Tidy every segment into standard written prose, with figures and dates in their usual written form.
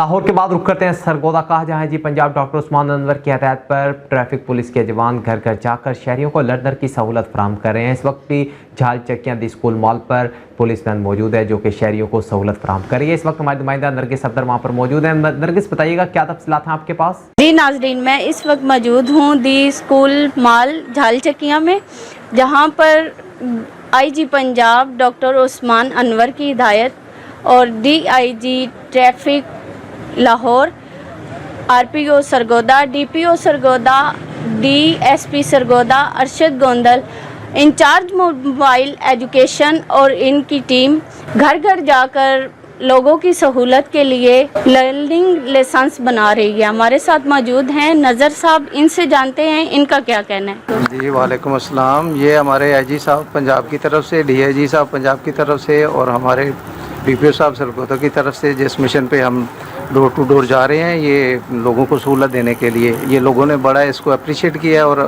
लाहौर के बाद रुख करते हैं सरगोदा का, जहां जी पंजाब डॉक्टर उस्मान अनवर की हदायत पर ट्रैफिक पुलिस के जवान घर घर जाकर शहरियों को लर्नर की सहूलत फराहम कर रहे हैं। इस वक्त भी झाल चक्कियां दी स्कूल मॉल पर पुलिस मैन मौजूद है जो कि शहरियों को सहूलत फराहम कर रही है। इस वक्त हमारे नुमाइंदा नरगिस सफदर वहाँ पर मौजूद है। नरगिस, बताइएगा क्या तफसीलात हैं आपके पास? जी नाजरीन, मैं इस वक्त मौजूद हूँ दी स्कूल मॉल झाल चक्कियाँ में, जहाँ पर IG पंजाब डॉक्टर उस्मान अनवर की हिदायत और DIG traffic Lahore, RPO Sargodha, DPO Sargodha, DSP Sargodha Arshad Gondal, in charge mobile education और इनकी टीम घर घर जाकर लोगों की सहूलत के लिए लर्निंग लाइसेंस बना रही है। हमारे साथ मौजूद हैं नज़र साहब, इनसे जानते हैं इनका क्या कहना है। जी वालेकुम अस्सलाम। ये हमारे IG साहब पंजाब की तरफ से, DIG साहब पंजाब की तरफ से और हमारे DPO साहब सरगोदा की तरफ से जिस मिशन पे हम डोर टू डोर जा रहे हैं, ये लोगों को सहूलत देने के लिए, ये लोगों ने बड़ा इसको अप्रिशिएट किया और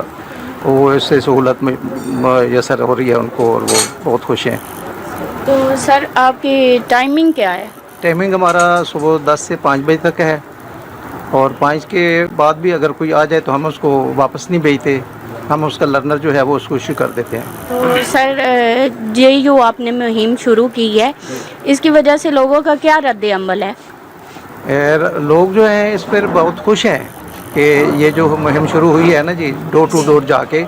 वो इससे सहूलत में मैसर हो रही है उनको और वो बहुत खुश हैं। तो सर, आपकी टाइमिंग क्या है? टाइमिंग हमारा सुबह 10 से 5 बजे तक है और 5 के बाद भी अगर कोई आ जाए तो हम उसको वापस नहीं भेजते, हम उसका लर्नर जो है वो उसको इशू कर देते हैं। तो सर, ये जो आपने मुहिम शुरू की है, इसकी वजह से लोगों का क्या रद्द अमल है? लोग जो हैं इस पर बहुत खुश हैं कि ये जो मुहिम शुरू हुई है ना जी, डोर टू डोर जाके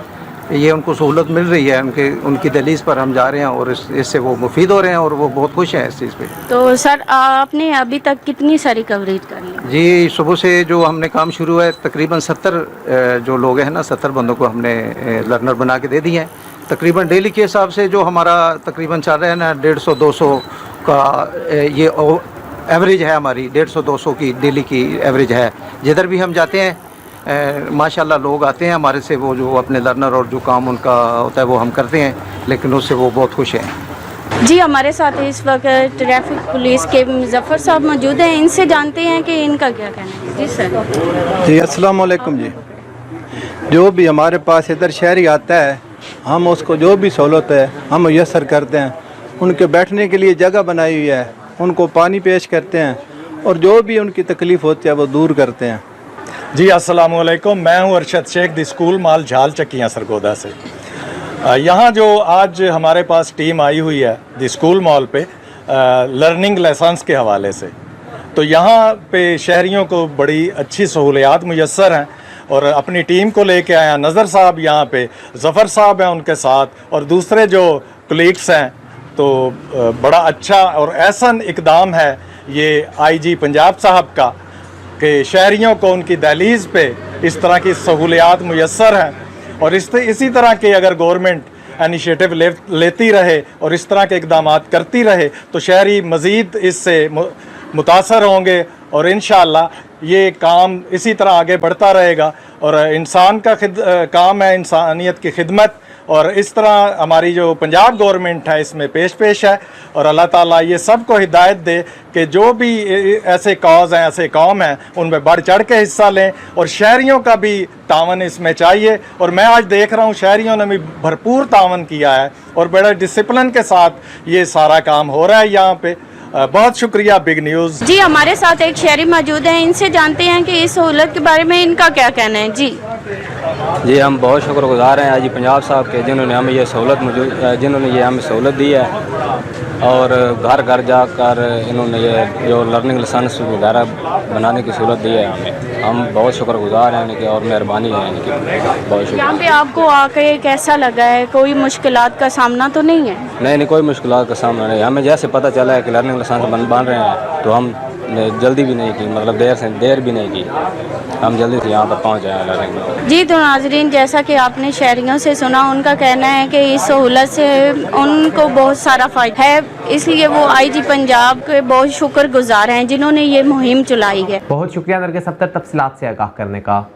ये उनको सहूलत मिल रही है, उनकी दहलीज पर हम जा रहे हैं और इससे वो मुफीद हो रहे हैं और वो बहुत खुश हैं इस चीज़ पे। तो सर, आपने अभी तक कितनी सारी कवरेज करी है? जी, सुबह से जो हमने काम शुरू है तकरीबन 70 जो लोग हैं ना, 70 बंदों को हमने लर्नर बना के दे दिए हैं। तकरीबन डेली के हिसाब से जो हमारा तकरीबन चल रहा है ना, 150-200 का ये एवरेज है हमारी, 150-200 की डेली की एवरेज है। जिधर भी हम जाते हैं माशाल्लाह लोग आते हैं हमारे से, वो जो अपने लर्नर और जो काम उनका होता है वो हम करते हैं, लेकिन उससे वो बहुत खुश हैं। जी, हमारे साथ इस वक्त ट्रैफिक पुलिस के मुजफ्फर साहब मौजूद हैं, इनसे जानते हैं कि इनका क्या कहना है। जी सर। जी अस्सलाम वालेकुम जी। जो भी हमारे पास इधर शहरी आता है, हम उसको जो भी सहूलत है हम मुयस्सर करते हैं। उनके बैठने के लिए जगह बनाई हुई है, उनको पानी पेश करते हैं और जो भी उनकी तकलीफ़ होती है वो दूर करते हैं। जी अस्सलाम वालेकुम, मैं हूं अरशद शेख, दी स्कूल मॉल झाल चक्कियाँ सरगोदा से। यहाँ जो आज हमारे पास टीम आई हुई है दी स्कूल मॉल पे लर्निंग लाइसेंस के हवाले से, तो यहाँ पे शहरियों को बड़ी अच्छी सहूलियात मुयस्सर हैं और अपनी टीम को लेके आया। नज़र साहब यहाँ पे, ज़फ़र साहब हैं उनके साथ और दूसरे जो कलीग्स हैं, तो बड़ा अच्छा और एहसन इकदाम है ये IG पंजाब साहब का कि शहरियों को उनकी दहलीज़ पे इस तरह की सहूलियात मुयस्सर हैं। और इसी तरह के अगर गवर्नमेंट इनिशिएटिव लेती रहे और इस तरह के इकदाम करती रहे तो शहरी मज़ीद इससे मुतासर होंगे और इंशाअल्लाह ये काम इसी तरह आगे बढ़ता रहेगा। और इंसान का काम है इंसानियत की खिदमत, और इस तरह हमारी जो पंजाब गवर्नमेंट है इसमें पेश है। और अल्लाह ताला ये सबको हिदायत दे कि जो भी ऐसे कॉज हैं, ऐसे काम हैं, उनमें बढ़ चढ़ के हिस्सा लें और शहरियों का भी तावन इसमें चाहिए। और मैं आज देख रहा हूँ शहरियों ने भी भरपूर तावन किया है और बड़े डिसिप्लिन के साथ ये सारा काम हो रहा है यहाँ पे। बहुत शुक्रिया बिग न्यूज़। जी, हमारे साथ एक शहरी मौजूद हैं, इनसे जानते हैं कि इस सहूलत के बारे में इनका क्या कहना है। जी, हम बहुत शुक्रगुजार हैं IG पंजाब साहब के, जिन्होंने हमें ये सहूलत दी है और घर घर जाकर इन्होंने ये जो लर्निंग लाइसेंस वगैरह बनाने की सहूलत दी है हमें। हम बहुत शुक्रगुजार हैं इनकी और मेहरबानी है इनकी, बहुत शुक्रिया। यहाँ पे आपको आके कैसा लगा है? कोई मुश्किलात का सामना तो नहीं है? नहीं, कोई मुश्किलात का सामना नहीं। हमें जैसे पता चला है कि लर्निंग लाइसेंस बन रहे हैं तो हम जल्दी भी नहीं की, मतलब देर भी नहीं की, हम जल्दी से यहाँ पर पहुँच जाए लर्निंग। जी, तो नाजरीन, जैसा कि आपने शहरियों से सुना, उनका कहना है कि इस सहूलत से उनको बहुत सारा फ़ायदा है, इसलिए वो IG पंजाब के बहुत शुक्रगुजार हैं जिन्होंने ये मुहिम चलाई है। बहुत शुक्रिया नरगिस सफदर तफसीलात से आगाह करने का।